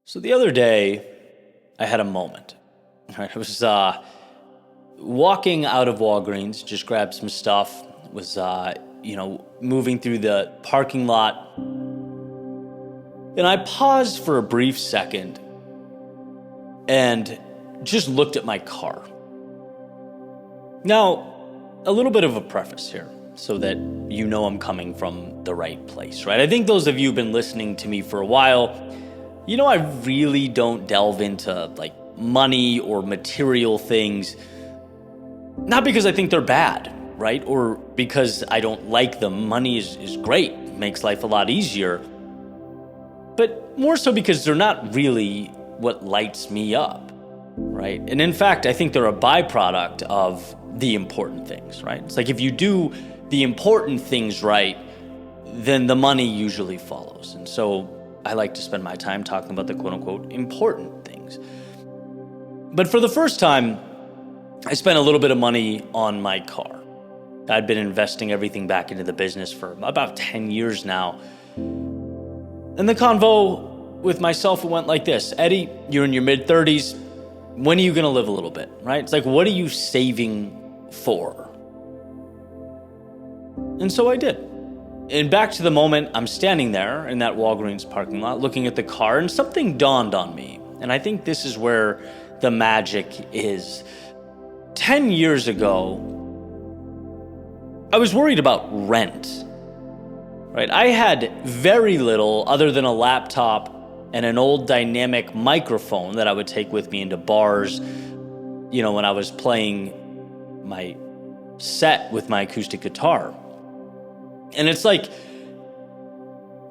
So the other day, I had a moment. I was walking out of Walgreens, just grabbed some stuff, was moving through the parking lot, and I paused for a brief second and just looked at my car. Now, a little bit of a preface here so that you know I'm coming from the right place, right? I think those of you who've been listening to me for a while, you know I really don't delve into money or material things, not because I think they're bad, right? Or because I don't like them. Money is great, it makes life a lot easier, but more so because they're not really what lights me up, right? And in fact, I think they're a byproduct of the important things, right? It's like if you do the important things right, then the money usually follows. And so I like to spend my time talking about the quote-unquote important things. But for the first time, I spent a little bit of money on my car. I'd been investing everything back into the business for about 10 years now. And the convo with myself went like this: Eddie, you're in your mid-30s. When are you going to live a little bit, right? It's like, what are you saving for? And so I did. And back to the moment I'm standing there in that Walgreens parking lot looking at the car, and something dawned on me. And I think this is where the magic is. 10 years ago, I was worried about rent, right? I had very little other than a laptop and an old dynamic microphone that I would take with me into bars, when I was playing my set with my acoustic guitar. And it's like,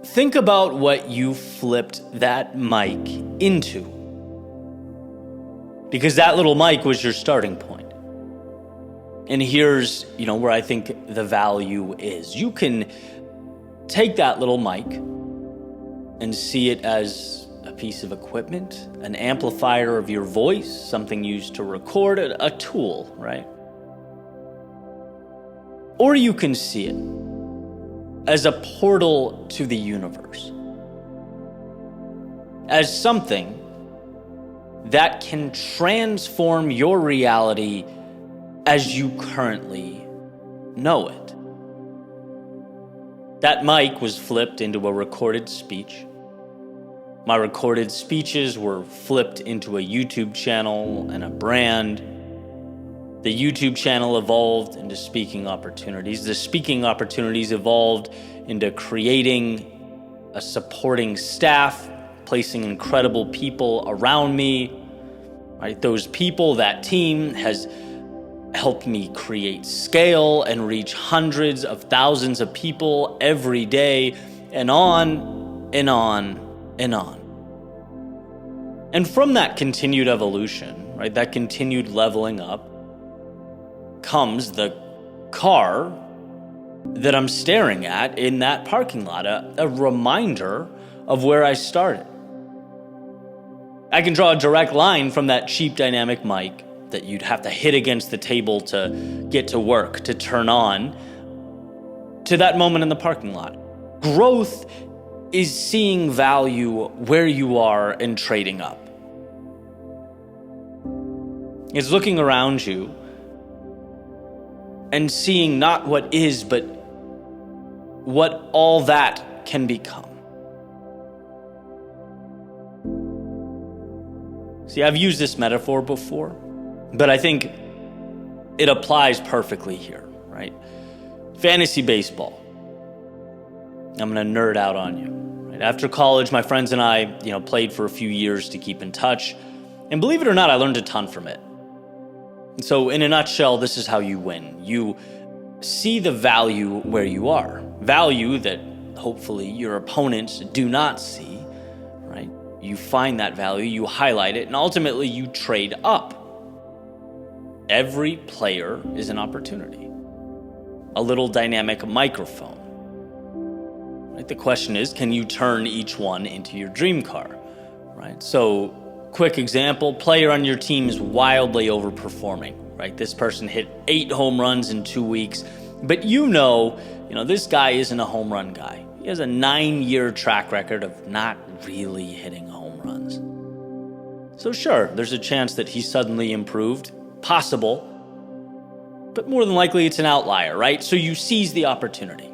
think about what you flipped that mic into. Because that little mic was your starting point. And here's, where I think the value is. You can take that little mic and see it as a piece of equipment, an amplifier of your voice, something used to record, a tool, right? Or you can see it as a portal to the universe, as something that can transform your reality as you currently know it. That mic was flipped into a recorded speech. My recorded speeches were flipped into a YouTube channel and a brand. The YouTube channel evolved into speaking opportunities. The speaking opportunities evolved into creating a supporting staff, placing incredible people around me. Right? Those people, that team has helped me create scale and reach hundreds of thousands of people every day, and on and on and on. And from that continued evolution, right, that continued leveling up, comes the car that I'm staring at in that parking lot, a reminder of where I started. I can draw a direct line from that cheap dynamic mic that you'd have to hit against the table to get to work, to turn on, to that moment in the parking lot. Growth is seeing value where you are and trading up. It's looking around you and seeing not what is, but what all that can become. See, I've used this metaphor before, but I think it applies perfectly here, right? Fantasy baseball. I'm gonna nerd out on you. Right? After college, my friends and I, played for a few years to keep in touch. And believe it or not, I learned a ton from it. And so in a nutshell, this is how you win. You see the value where you are. Value that hopefully your opponents do not see, right? You find that value, you highlight it, and ultimately you trade up. Every player is an opportunity. A little dynamic microphone. Right? The question is, can you turn each one into your dream car? Right? So, quick example, player on your team is wildly overperforming, right? This person hit 8 home runs in 2 weeks, but this guy isn't a home run guy. He has a 9-year track record of not really hitting home runs. So sure, there's a chance that he suddenly improved. Possible. But more than likely it's an outlier, right? So you seize the opportunity.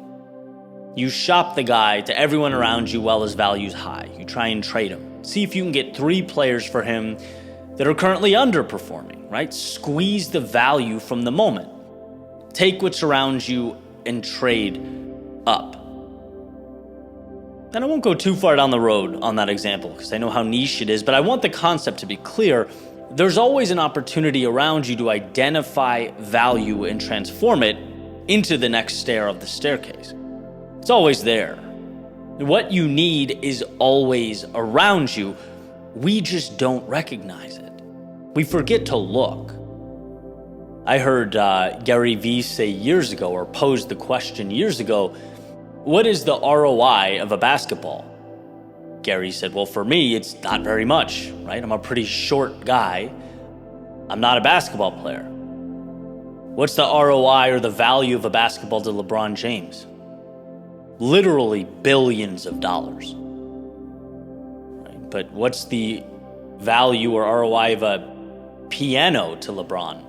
You shop the guy to everyone around you while his value's high. You try and trade him. See if you can get 3 players for him that are currently underperforming, right? Squeeze the value from the moment. Take what's around you and trade up. And I won't go too far down the road on that example because I know how niche it is, but I want the concept to be clear. There's always an opportunity around you to identify value and transform it into the next stair of the staircase. It's always there. What you need is always around you. We just don't recognize it. We forget to look. I heard Gary Vee say years ago, or posed the question years ago, what is the ROI of a basketball? Gary said, well, for me, it's not very much, right? I'm a pretty short guy. I'm not a basketball player. What's the ROI or the value of a basketball to LeBron James? Literally billions of dollars. Right? But what's the value or ROI of a piano to LeBron?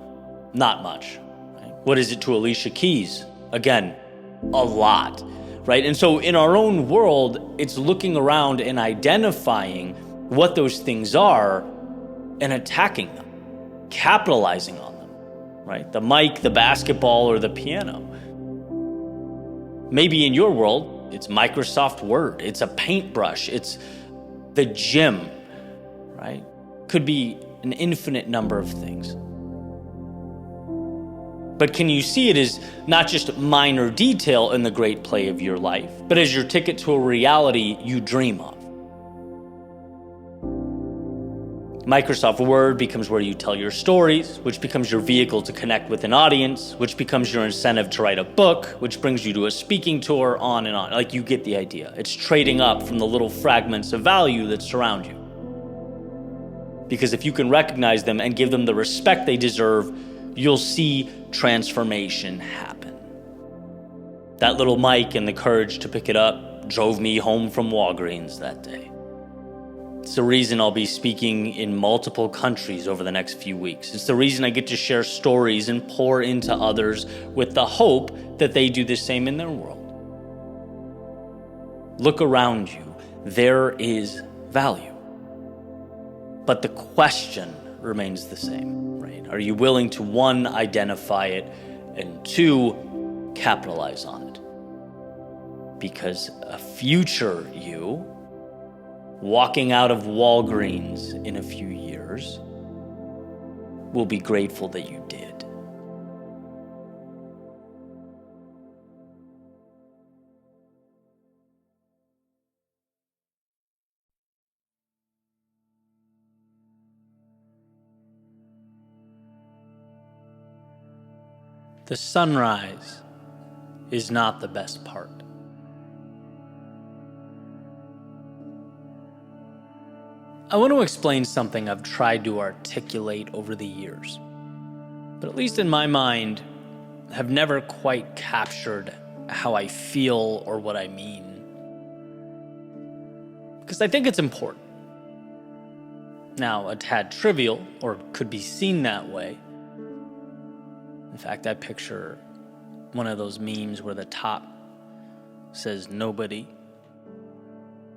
Not much. Right? What is it to Alicia Keys? Again, a lot. Right? And so in our own world, it's looking around and identifying what those things are and attacking them, capitalizing on them, right? The mic, the basketball, or the piano. Maybe in your world, it's Microsoft Word, it's a paintbrush, it's the gym, right? Could be an infinite number of things. But can you see it as not just minor detail in the great play of your life, but as your ticket to a reality you dream of? Microsoft Word becomes where you tell your stories, which becomes your vehicle to connect with an audience, which becomes your incentive to write a book, which brings you to a speaking tour, on and on. Like, you get the idea. It's trading up from the little fragments of value that surround you. Because if you can recognize them and give them the respect they deserve, you'll see transformation happen. That little mic and the courage to pick it up drove me home from Walgreens that day. It's the reason I'll be speaking in multiple countries over the next few weeks. It's the reason I get to share stories and pour into others with the hope that they do the same in their world. Look around you. There is value. But the question remains the same, right? Are you willing to, 1, identify it, and 2, capitalize on it? Because a future you, walking out of Walgreens in a few years, will be grateful that you did. The sunrise is not the best part. I want to explain something I've tried to articulate over the years, but at least in my mind, have never quite captured how I feel or what I mean. Because I think it's important. Now, a tad trivial, or could be seen that way. In fact, I picture one of those memes where the top says nobody,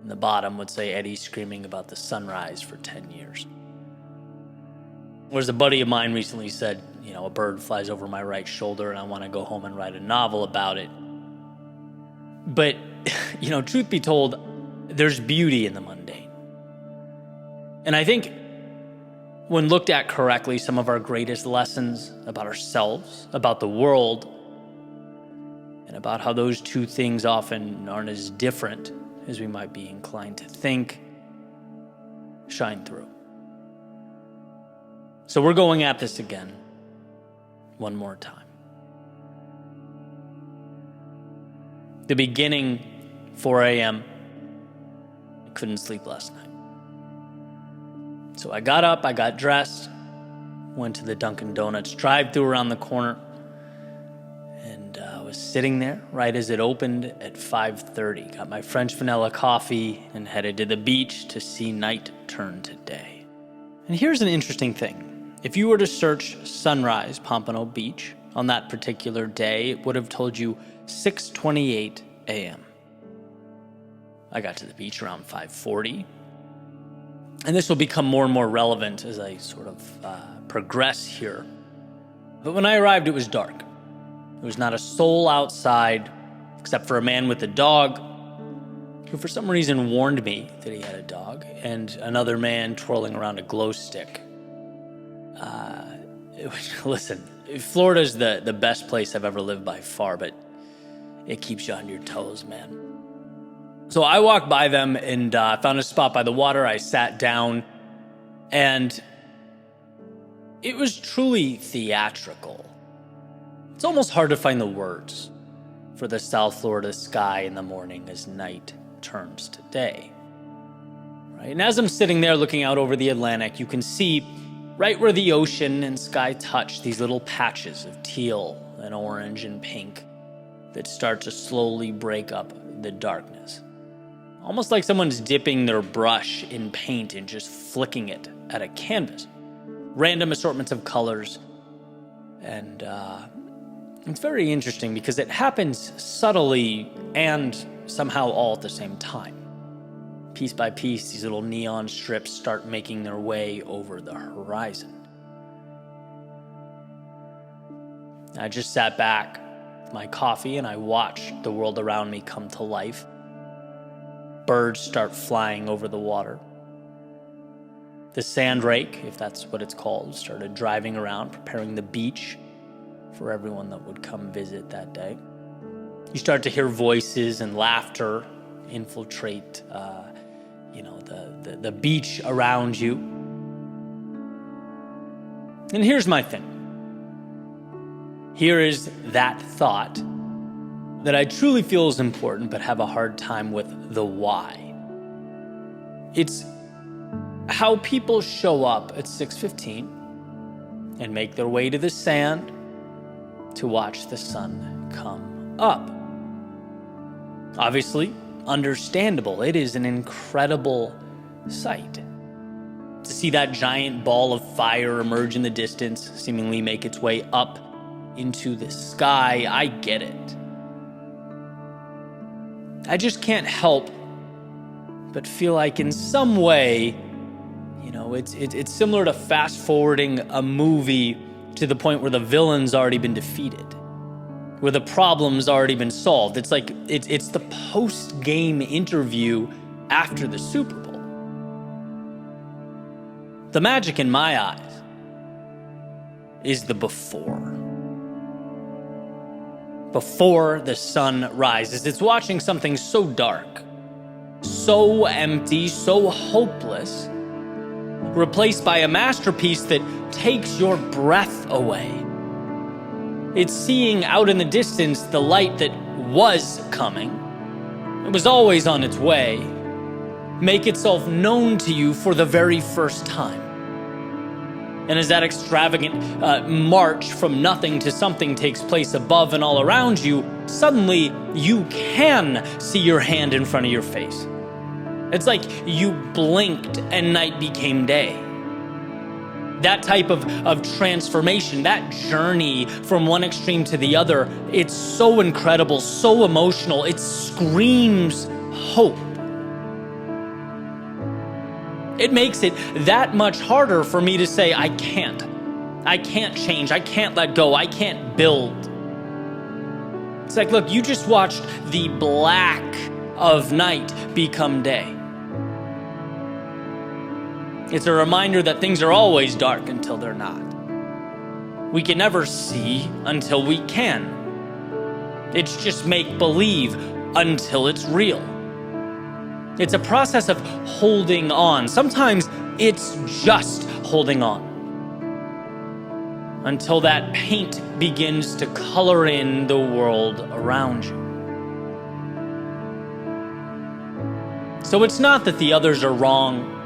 and the bottom would say Eddie screaming about the sunrise for 10 years. Whereas a buddy of mine recently said, a bird flies over my right shoulder and I want to go home and write a novel about it. But, truth be told, there's beauty in the mundane. And I think when looked at correctly, some of our greatest lessons about ourselves, about the world, and about how those two things often aren't as different as we might be inclined to think, shine through. So we're going at this again, one more time. The beginning, 4 a.m., I couldn't sleep last night. So I got up, I got dressed, went to the Dunkin' Donuts drive-thru around the corner, and was sitting there right as it opened at 5:30. Got my French vanilla coffee and headed to the beach to see night turn to day. And here's an interesting thing. If you were to search sunrise Pompano Beach on that particular day, it would have told you 6:28 a.m. I got to the beach around 5:40. And this will become more and more relevant as I sort of progress here. But when I arrived, it was dark. There was not a soul outside, except for a man with a dog, who for some reason warned me that he had a dog, and another man twirling around a glow stick. Listen, Florida's the best place I've ever lived by far, but it keeps you on your toes, man. So I walked by them and found a spot by the water. I sat down, and it was truly theatrical. It's almost hard to find the words for the South Florida sky in the morning as night turns to day. Right? And as I'm sitting there looking out over the Atlantic, you can see right where the ocean and sky touch these little patches of teal and orange and pink that start to slowly break up the darkness. Almost like someone's dipping their brush in paint and just flicking it at a canvas. Random assortments of colors. And it's very interesting because it happens subtly and somehow all at the same time. Piece by piece, these little neon strips start making their way over the horizon. I just sat back with my coffee and I watched the world around me come to life. Birds start flying over the water. The sand rake, if that's what it's called, started driving around, preparing the beach for everyone that would come visit that day. You start to hear voices and laughter infiltrate, the beach around you. And here's my thing. Here is that thought that I truly feel is important, but have a hard time with the why. It's how people show up at 6:15 and make their way to the sand to watch the sun come up. Obviously, understandable. It is an incredible sight. To see that giant ball of fire emerge in the distance, seemingly make its way up into the sky, I get it. I just can't help but feel like in some way, it's similar to fast forwarding a movie to the point where the villain's already been defeated, where the problem's already been solved. It's like it's the post-game interview after the Super Bowl. The magic in my eyes is the before. Before the sun rises. It's watching something so dark, so empty, so hopeless, replaced by a masterpiece that takes your breath away. It's seeing out in the distance the light that was coming. It was always on its way. Make itself known to you for the very first time. And as that extravagant march from nothing to something takes place above and all around you, suddenly you can see your hand in front of your face. It's like you blinked and night became day. That type of transformation, that journey from one extreme to the other, it's so incredible, so emotional. It screams hope. It makes it that much harder for me to say, I can't change, I can't let go, I can't build. It's like, look, you just watched the black of night become day. It's a reminder that things are always dark until they're not. We can never see until we can. It's just make-believe until it's real. It's a process of holding on. Sometimes it's just holding on until that paint begins to color in the world around you. So it's not that the others are wrong.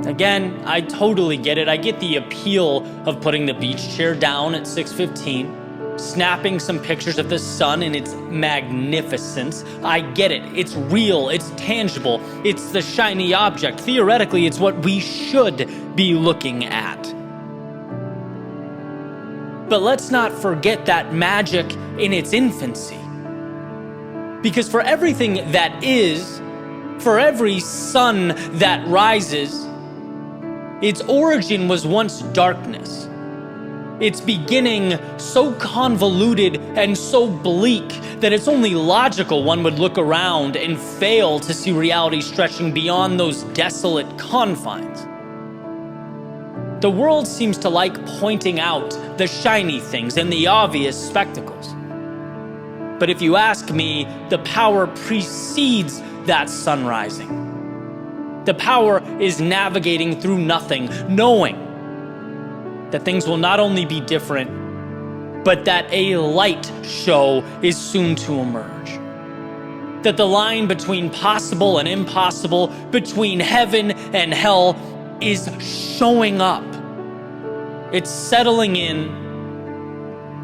Again, I totally get it. I get the appeal of putting the beach chair down at 6:15. snapping some pictures of the sun in its magnificence. I get it. It's real. It's tangible. It's the shiny object. Theoretically, it's what we should be looking at. But let's not forget that magic in its infancy. Because for everything that is, for every sun that rises, its origin was once darkness. Its beginning so convoluted and so bleak that it's only logical one would look around and fail to see reality stretching beyond those desolate confines. The world seems to like pointing out the shiny things and the obvious spectacles. But if you ask me, the power precedes that sun rising. The power is navigating through nothing, knowing that things will not only be different, but that a light show is soon to emerge. That the line between possible and impossible, between heaven and hell, is showing up. It's settling in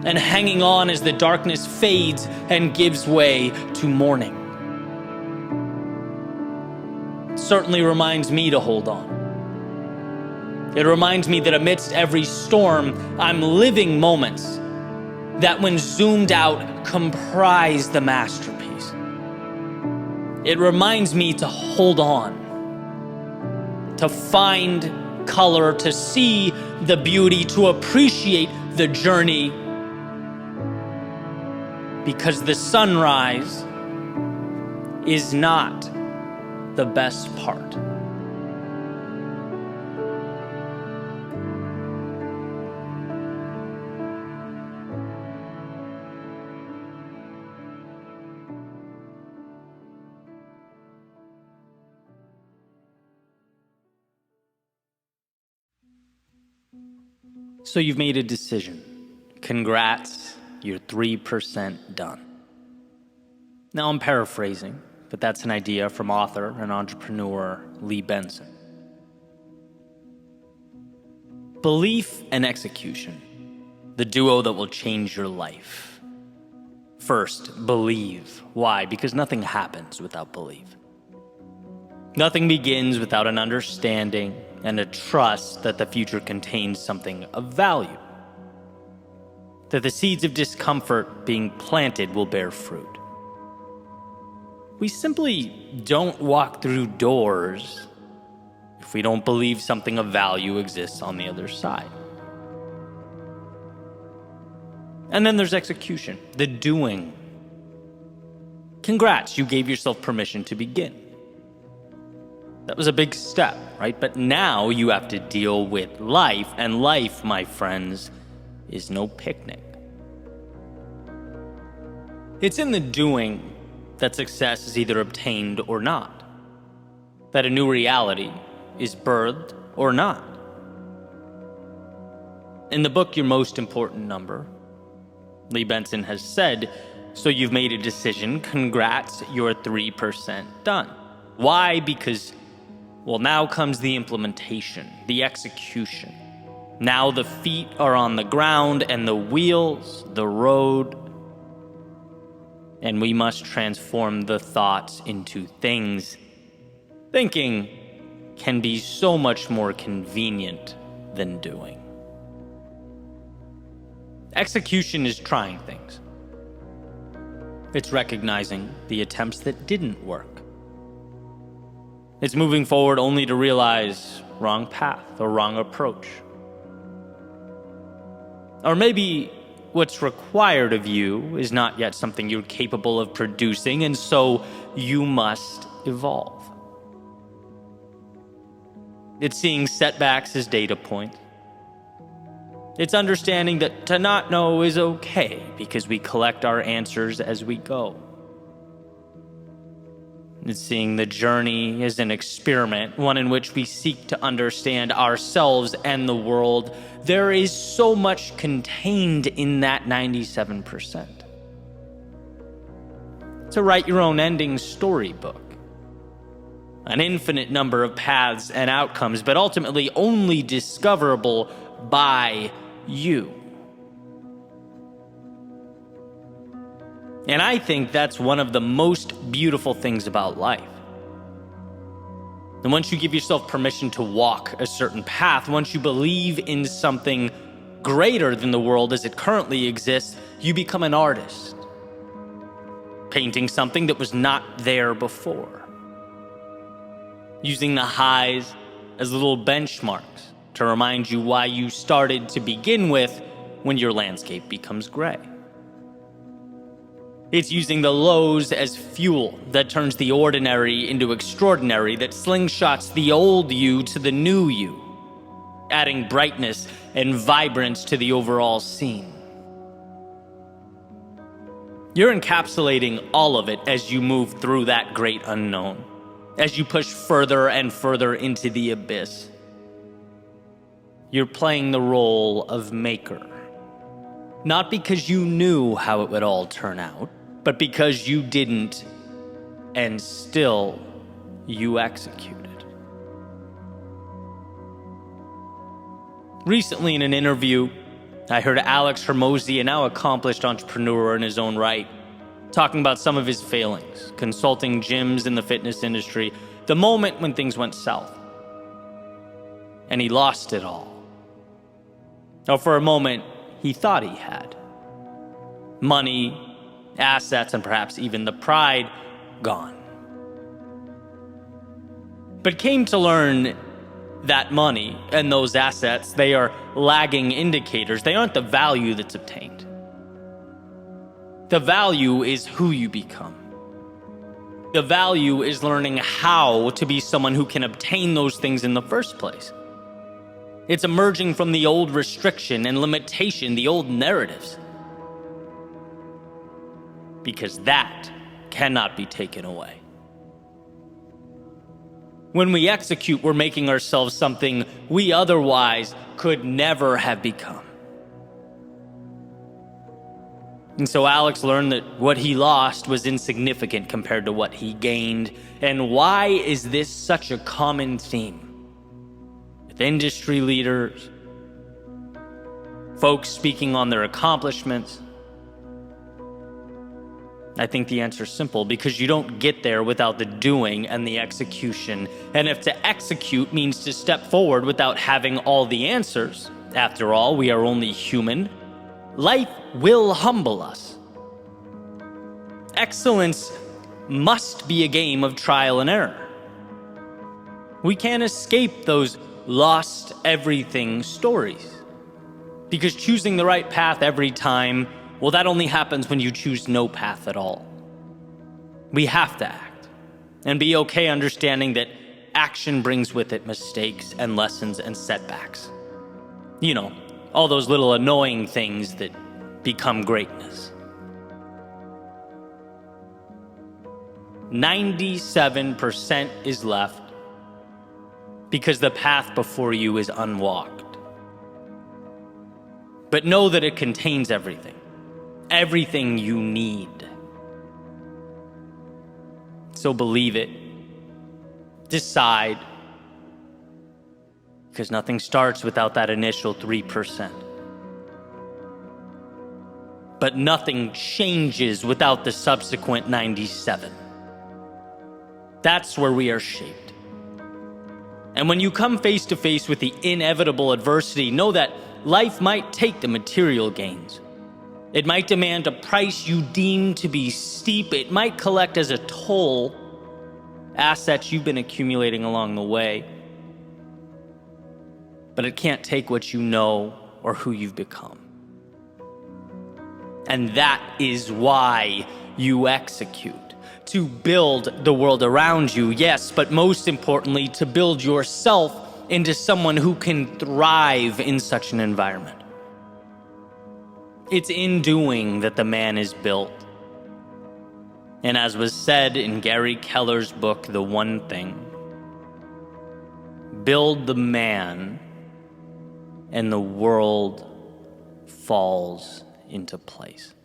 and hanging on as the darkness fades and gives way to morning. It certainly reminds me to hold on. It reminds me that amidst every storm, I'm living moments that, when zoomed out, comprise the masterpiece. It reminds me to hold on, to find color, to see the beauty, to appreciate the journey, because the sunrise is not the best part. So you've made a decision. Congrats, you're 3% done. Now I'm paraphrasing, but that's an idea from author and entrepreneur Lee Benson. Belief and execution, the duo that will change your life. First, believe. Why? Because nothing happens without belief. Nothing begins without an understanding and a trust that the future contains something of value. That the seeds of discomfort being planted will bear fruit. We simply don't walk through doors if we don't believe something of value exists on the other side. And then there's execution, the doing. Congrats, you gave yourself permission to begin. That was a big step, right? But now you have to deal with life, and life, my friends, is no picnic. It's in the doing that success is either obtained or not, that a new reality is birthed or not. In the book, Your Most Important Number, Lee Benson has said, so you've made a decision, congrats, you're 3% done. Why? Because, well, now comes the implementation, the execution. Now the feet are on the ground and the wheels, the road. And we must transform the thoughts into things. Thinking can be so much more convenient than doing. Execution is trying things. It's recognizing the attempts that didn't work. It's moving forward only to realize wrong path or wrong approach. Or maybe what's required of you is not yet something you're capable of producing, and so you must evolve. It's seeing setbacks as data points. It's understanding that to not know is okay because we collect our answers as we go. It's seeing the journey as an experiment, one in which we seek to understand ourselves and the world. There is so much contained in that 97%. To write your own ending storybook. An infinite number of paths and outcomes, but ultimately only discoverable by you. And I think that's one of the most beautiful things about life. And once you give yourself permission to walk a certain path, once you believe in something greater than the world as it currently exists, you become an artist, painting something that was not there before, using the highs as little benchmarks to remind you why you started to begin with when your landscape becomes gray. It's using the lows as fuel that turns the ordinary into extraordinary, that slingshots the old you to the new you, adding brightness and vibrance to the overall scene. You're encapsulating all of it as you move through that great unknown, as you push further and further into the abyss. You're playing the role of maker, not because you knew how it would all turn out, but because you didn't, and still you executed. Recently in an interview, I heard Alex Hormozi, a now accomplished entrepreneur in his own right, talking about some of his failings, consulting gyms in the fitness industry, the moment when things went south. And he lost it all. Now, for a moment, he thought he had. Money, assets, and perhaps even the pride gone. But came to learn that money and those assets, they are lagging indicators. They aren't the value that's obtained. The value is who you become. The value is learning how to be someone who can obtain those things in the first place. It's emerging from the old restriction and limitation, the old narratives. Because that cannot be taken away. When we execute, we're making ourselves something we otherwise could never have become. And so Alex learned that what he lost was insignificant compared to what he gained. And why is this such a common theme? With industry leaders, folks speaking on their accomplishments, I think the answer is simple, because you don't get there without the doing and the execution. And if to execute means to step forward without having all the answers, after all, we are only human, life will humble us. Excellence must be a game of trial and error. We can't escape those lost everything stories, because choosing the right path every time, well, that only happens when you choose no path at all. We have to act and be okay understanding that action brings with it mistakes and lessons and setbacks. You know, all those little annoying things that become greatness. 97% is left because the path before you is unwalked. But know that it contains everything. Everything you need. So believe it. Decide. Because nothing starts without that initial 3%. But nothing changes without the subsequent 97. That's where we are shaped. And when you come face to face with the inevitable adversity, know that life might take the material gains. It might demand a price you deem to be steep. It might collect as a toll assets you've been accumulating along the way. But it can't take what you know or who you've become. And that is why you execute. To build the world around you, yes, but most importantly, to build yourself into someone who can thrive in such an environment. It's in doing that the man is built. And as was said in Gary Keller's book, The One Thing, build the man and the world falls into place.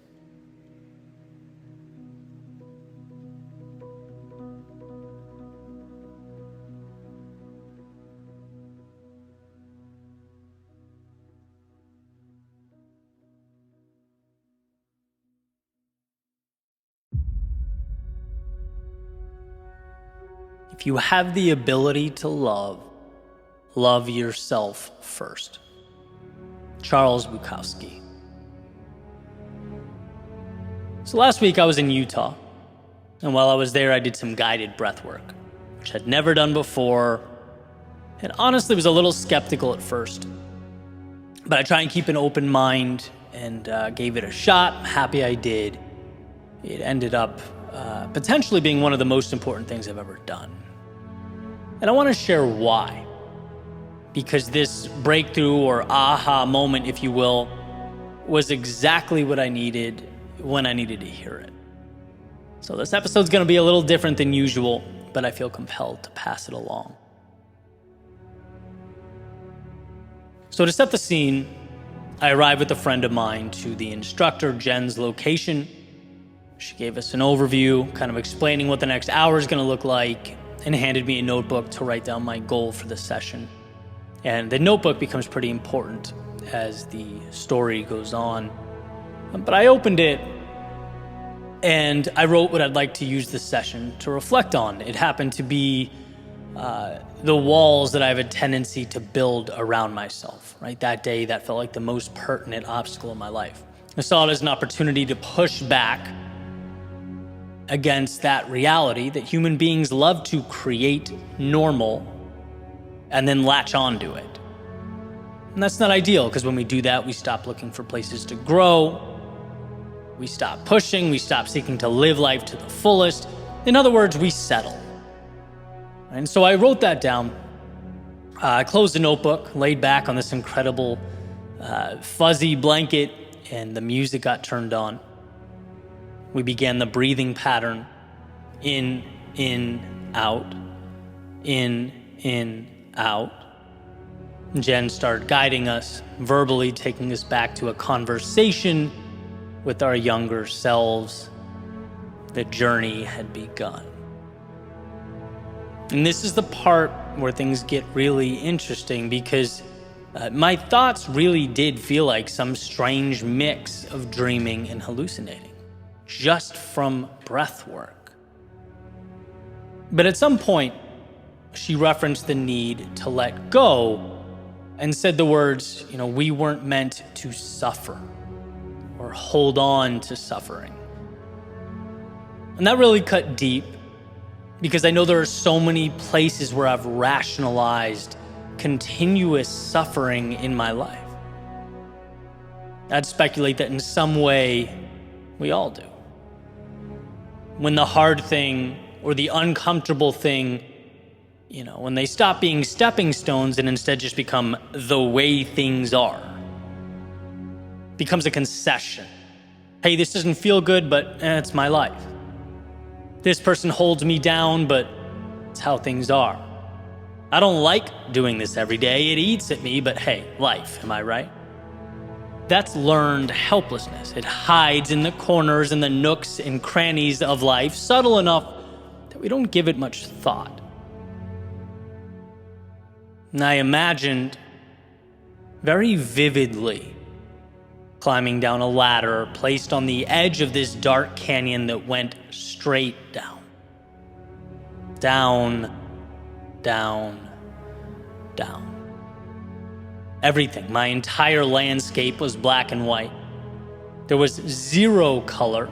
If you have the ability to love, love yourself first. Charles Bukowski. So last week I was in Utah, and while I was there I did some guided breath work, which I'd never done before, and honestly was a little skeptical at first. But I try and keep an open mind and gave it a shot. I'm happy I did. It ended up potentially being one of the most important things I've ever done. And I want to share why. Because this breakthrough or aha moment, if you will, was exactly what I needed when I needed to hear it. So this episode's going to be a little different than usual, but I feel compelled to pass it along. So to set the scene, I arrived with a friend of mine to the instructor, Jen's location. She gave us an overview, kind of explaining what the next hour is going to look like, and handed me a notebook to write down my goal for the session. And the notebook becomes pretty important as the story goes on. But I opened it, and I wrote what I'd like to use this session to reflect on. It happened to be the walls that I have a tendency to build around myself, right? That day, that felt like the most pertinent obstacle in my life. I saw it as an opportunity to push back against that reality that human beings love to create normal and then latch onto it. And that's not ideal, because when we do that, we stop looking for places to grow, we stop pushing, we stop seeking to live life to the fullest. In other words, we settle. And so I wrote that down. I closed the notebook, laid back on this incredible fuzzy blanket, and the music got turned on. We began the breathing pattern. In, out. In, out. Jen started guiding us, verbally taking us back to a conversation with our younger selves. The journey had begun. And this is the part where things get really interesting, because my thoughts really did feel like some strange mix of dreaming and hallucinating, just from breath work. But at some point, she referenced the need to let go and said the words, we weren't meant to suffer or hold on to suffering. And that really cut deep, because I know there are so many places where I've rationalized continuous suffering in my life. I'd speculate that in some way, we all do. When the hard thing or the uncomfortable thing, when they stop being stepping stones and instead just become the way things are, becomes a concession. Hey, this doesn't feel good, but it's my life. This person holds me down, but it's how things are. I don't like doing this every day. It eats at me, but hey, life, am I right? That's learned helplessness. It hides in the corners and the nooks and crannies of life, subtle enough that we don't give it much thought. And I imagined very vividly climbing down a ladder placed on the edge of this dark canyon that went straight down. Down, down, down. Everything, my entire landscape was black and white. There was zero color,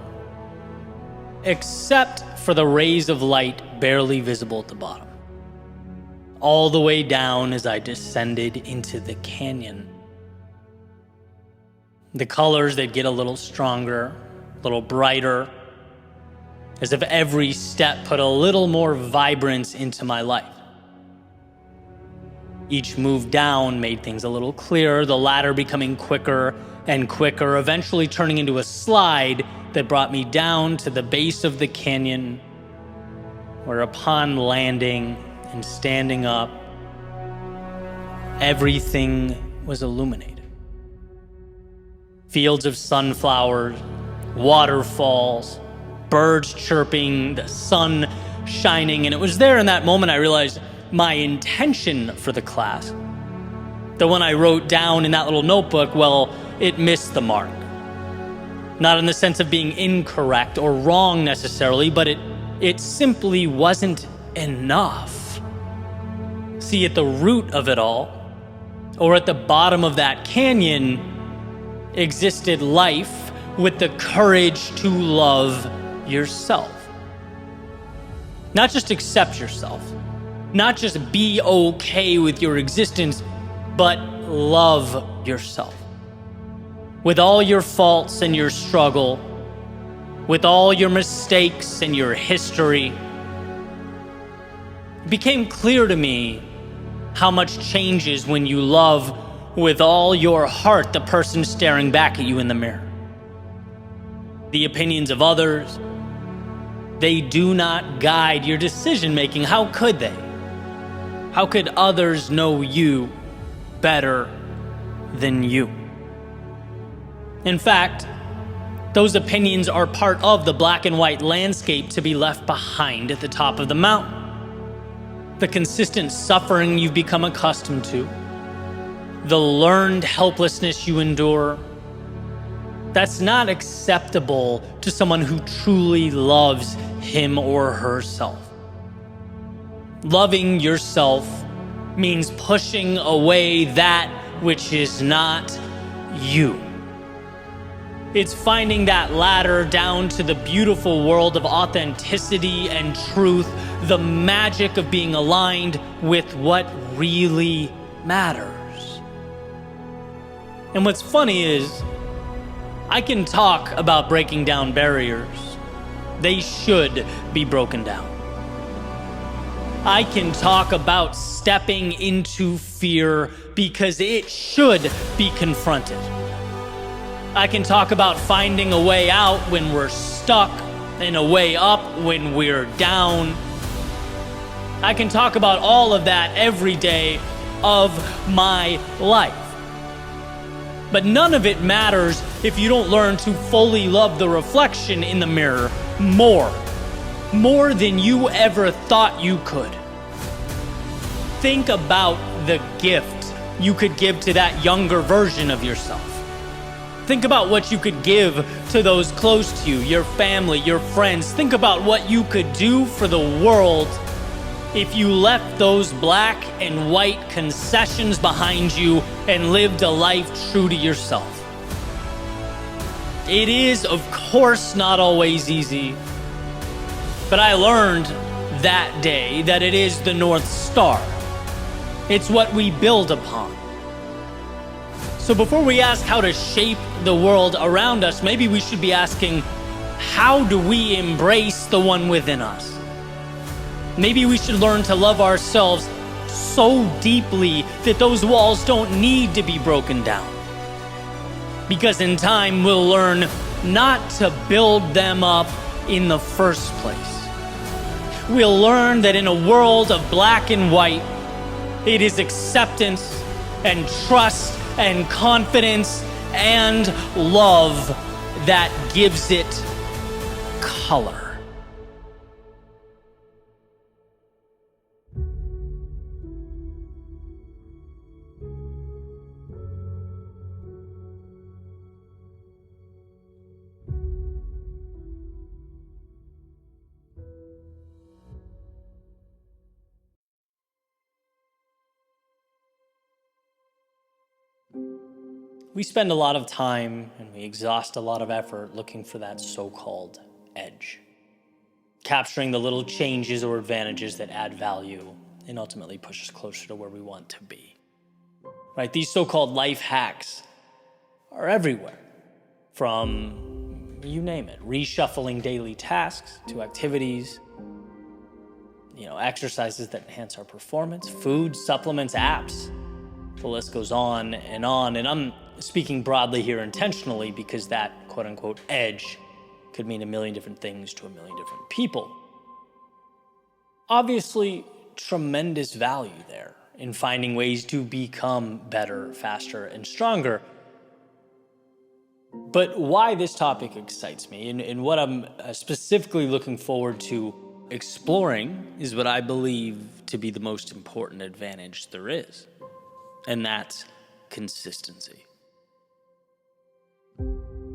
except for the rays of light barely visible at the bottom. All the way down as I descended into the canyon. The colors, they'd get a little stronger, a little brighter, as if every step put a little more vibrance into my life. Each move down made things a little clearer, the ladder becoming quicker and quicker, eventually turning into a slide that brought me down to the base of the canyon, where upon landing and standing up, everything was illuminated. Fields of sunflowers, waterfalls, birds chirping, the sun shining, and it was there in that moment I realized my intention for the class, the one I wrote down in that little notebook, well, it missed the mark. Not in the sense of being incorrect or wrong necessarily, but it simply wasn't enough. See, at the root of it all, or at the bottom of that canyon, existed life with the courage to love yourself. Not just accept yourself, not just be okay with your existence, but love yourself. With all your faults and your struggle, with all your mistakes and your history, it became clear to me how much changes when you love with all your heart the person staring back at you in the mirror. The opinions of others, they do not guide your decision making. How could they? How could others know you better than you? In fact, those opinions are part of the black and white landscape to be left behind at the top of the mountain. The consistent suffering you've become accustomed to, the learned helplessness you endure, that's not acceptable to someone who truly loves him or herself. Loving yourself means pushing away that which is not you. It's finding that ladder down to the beautiful world of authenticity and truth, the magic of being aligned with what really matters. And what's funny is, I can talk about breaking down barriers. They should be broken down. I can talk about stepping into fear because it should be confronted. I can talk about finding a way out when we're stuck and a way up when we're down. I can talk about all of that every day of my life. But none of it matters if you don't learn to fully love the reflection in the mirror more than you ever thought you could. Think about the gift you could give to that younger version of yourself. Think about what you could give to those close to you, your family, your friends. Think about what you could do for the world if you left those black and white concessions behind you and lived a life true to yourself. It is, of course, not always easy, but I learned that day that it is the North Star. It's what we build upon. So before we ask how to shape the world around us, maybe we should be asking, how do we embrace the one within us? Maybe we should learn to love ourselves so deeply that those walls don't need to be broken down. Because in time, we'll learn not to build them up in the first place. We'll learn that in a world of black and white, it is acceptance and trust and confidence and love that gives it color. We spend a lot of time and we exhaust a lot of effort looking for that so-called edge, capturing the little changes or advantages that add value and ultimately push us closer to where we want to be. Right? These so-called life hacks are everywhere, from you name it, reshuffling daily tasks to activities, exercises that enhance our performance, food, supplements, apps. The list goes on. And I'm speaking broadly here intentionally because that quote-unquote edge could mean a million different things to a million different people. Obviously, tremendous value there in finding ways to become better, faster, and stronger. But why this topic excites me and what I'm specifically looking forward to exploring is what I believe to be the most important advantage there is, and that's consistency.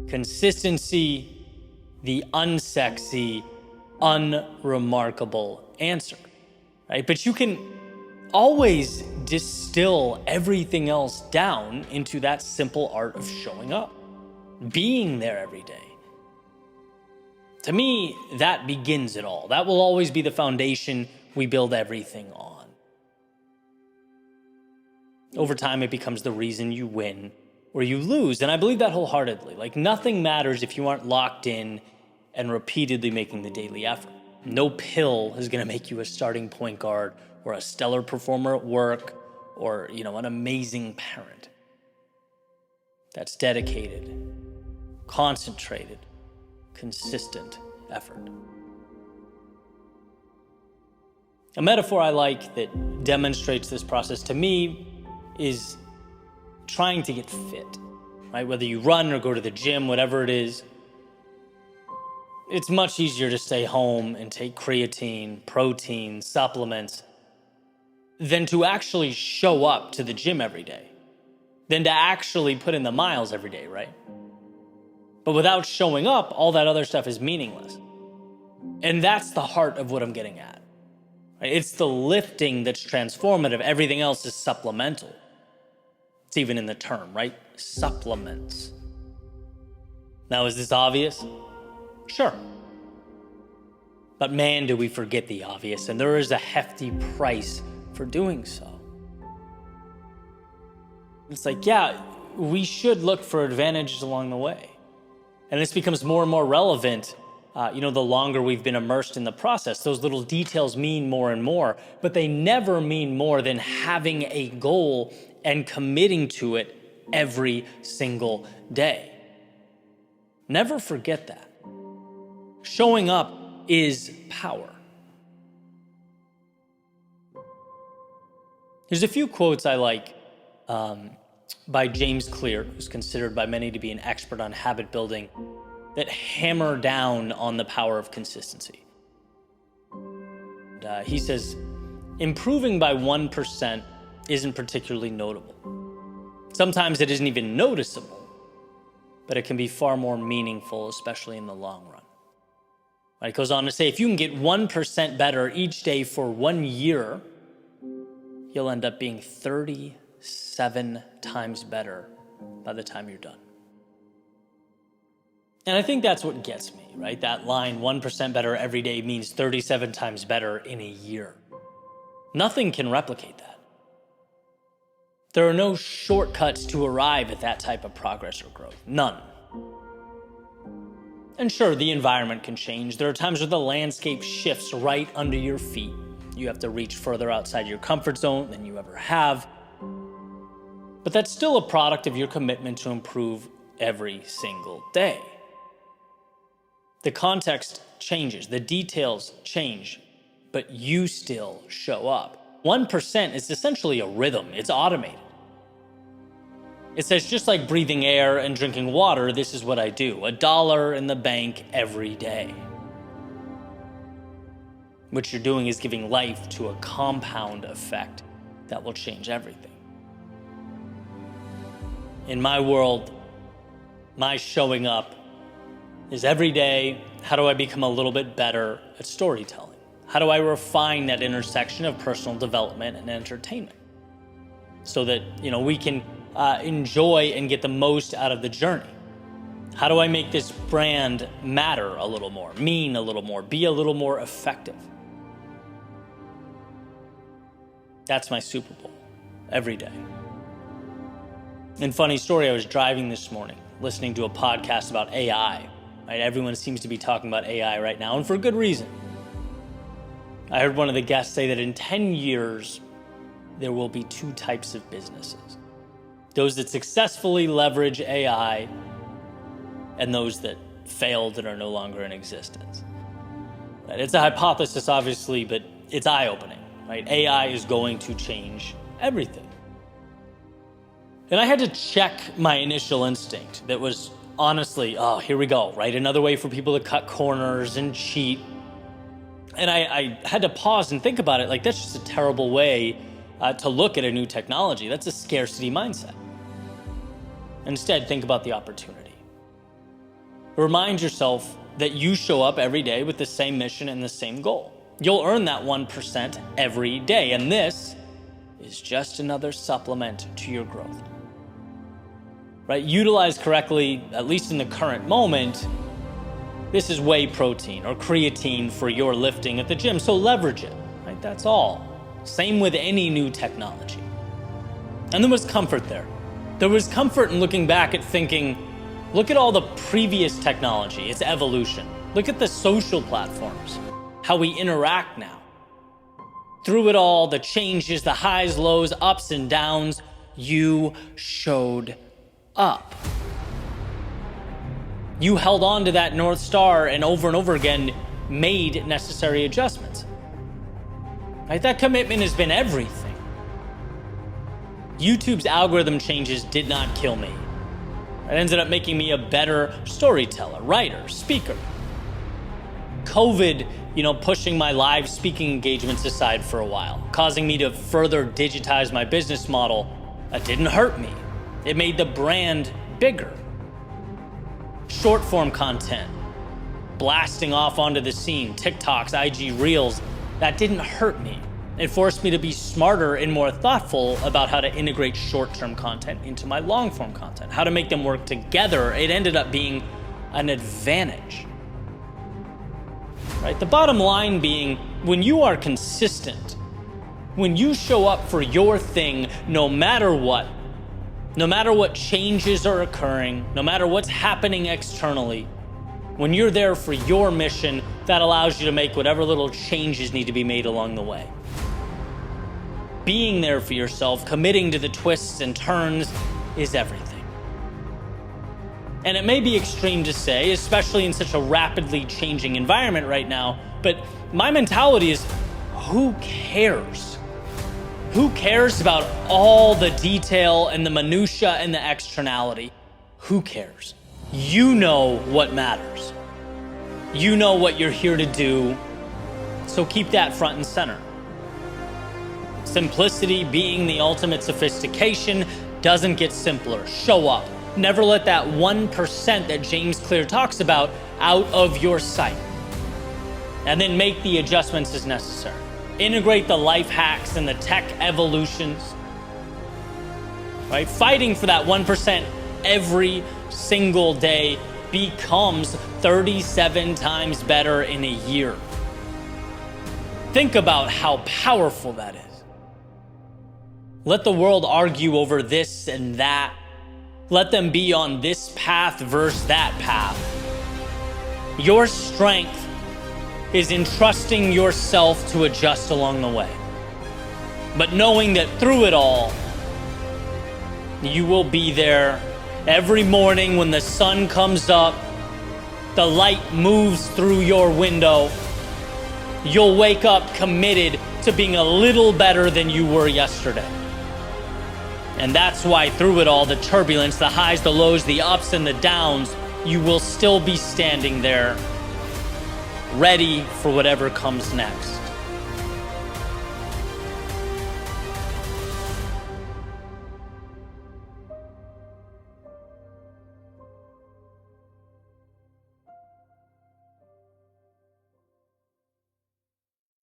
Consistency, the unsexy, unremarkable answer. right? But you can always distill everything else down into that simple art of showing up, being there every day. To me, that begins it all. That will always be the foundation we build everything on. Over time, it becomes the reason you win or you lose. And I believe that wholeheartedly. Like, nothing matters if you aren't locked in and repeatedly making the daily effort. No pill is going to make you a starting point guard or a stellar performer at work or, an amazing parent. That's dedicated, concentrated, consistent effort. A metaphor I like that demonstrates this process to me is trying to get fit, right? Whether you run or go to the gym, whatever it is, it's much easier to stay home and take creatine, protein, supplements than to actually show up to the gym every day, than to actually put in the miles every day, right? But without showing up, all that other stuff is meaningless. And that's the heart of what I'm getting at. Right? It's the lifting that's transformative. Everything else is supplemental. It's even in the term, right? Supplements. Now, is this obvious? Sure. But man, do we forget the obvious, and there is a hefty price for doing so. It's like, yeah, we should look for advantages along the way. And this becomes more and more relevant, the longer we've been immersed in the process. Those little details mean more and more, but they never mean more than having a goal and committing to it every single day. Never forget that. Showing up is power. There's a few quotes I like by James Clear, who's considered by many to be an expert on habit building, that hammer down on the power of consistency. He says, improving by 1% isn't particularly notable. Sometimes it isn't even noticeable, but it can be far more meaningful, especially in the long run. It goes on to say, if you can get 1% better each day for 1 year, you'll end up being 37 times better by the time you're done. And I think that's what gets me, right? That line, 1% better every day means 37 times better in a year. Nothing can replicate that. There are no shortcuts to arrive at that type of progress or growth. None. And sure, the environment can change. There are times where the landscape shifts right under your feet. You have to reach further outside your comfort zone than you ever have. But that's still a product of your commitment to improve every single day. The context changes, the details change, but you still show up. 1% is essentially a rhythm. It's automated. It says, just like breathing air and drinking water, this is what I do. $1 in the bank every day. What you're doing is giving life to a compound effect that will change everything. In my world, my showing up is every day, how do I become a little bit better at storytelling? How do I refine that intersection of personal development and entertainment? So that, we can enjoy and get the most out of the journey. How do I make this brand matter a little more, mean a little more, be a little more effective? That's my Super Bowl, every day. And funny story, I was driving this morning, listening to a podcast about AI. Right? Everyone seems to be talking about AI right now, and for good reason. I heard one of the guests say that in 10 years, there will be two types of businesses. Those that successfully leverage AI and those that failed and are no longer in existence. Right? It's a hypothesis, obviously, but it's eye-opening. Right? AI is going to change everything. And I had to check my initial instinct that was honestly, oh, here we go, right? Another way for people to cut corners and cheat. And I had to pause and think about it. Like, that's just a terrible way to look at a new technology. That's a scarcity mindset. Instead, think about the opportunity. Remind yourself that you show up every day with the same mission and the same goal. You'll earn that 1% every day, and this is just another supplement to your growth. Right? Utilized correctly, at least in the current moment, this is whey protein or creatine for your lifting at the gym, so leverage it, right? That's all. Same with any new technology. And there was comfort there. There was comfort in looking back at thinking, look at all the previous technology, its evolution. Look at the social platforms, how we interact now. Through it all, the changes, the highs, lows, ups and downs, you showed up. You held on to that North Star and over again made necessary adjustments. Right? That commitment has been everything. YouTube's algorithm changes did not kill me. It ended up making me a better storyteller, writer, speaker. COVID, pushing my live speaking engagements aside for a while, causing me to further digitize my business model, that didn't hurt me. It made the brand bigger. Short form content, blasting off onto the scene, TikToks, IG Reels, that didn't hurt me. It forced me to be smarter and more thoughtful about how to integrate short-term content into my long-form content, how to make them work together. It ended up being an advantage. Right? The bottom line being, when you are consistent, when you show up for your thing, no matter what changes are occurring, no matter what's happening externally, when you're there for your mission, that allows you to make whatever little changes need to be made along the way. Being there for yourself, committing to the twists and turns is everything. And it may be extreme to say, especially in such a rapidly changing environment right now, but my mentality is, who cares? Who cares about all the detail and the minutia and the externality? Who cares? You know what matters. You know what you're here to do, so keep that front and center. Simplicity being the ultimate sophistication doesn't get simpler. Show up. Never let that 1% that James Clear talks about out of your sight. And then make the adjustments as necessary. Integrate the life hacks and the tech evolutions. Right? Fighting for that 1% every single day becomes 37 times better in a year. Think about how powerful that is. Let the world argue over this and that. Let them be on this path versus that path. Your strength is in trusting yourself to adjust along the way. But knowing that through it all, you will be there every morning when the sun comes up, the light moves through your window. You'll wake up committed to being a little better than you were yesterday. And that's why through it all, the turbulence, the highs, the lows, the ups and the downs, you will still be standing there, ready for whatever comes next.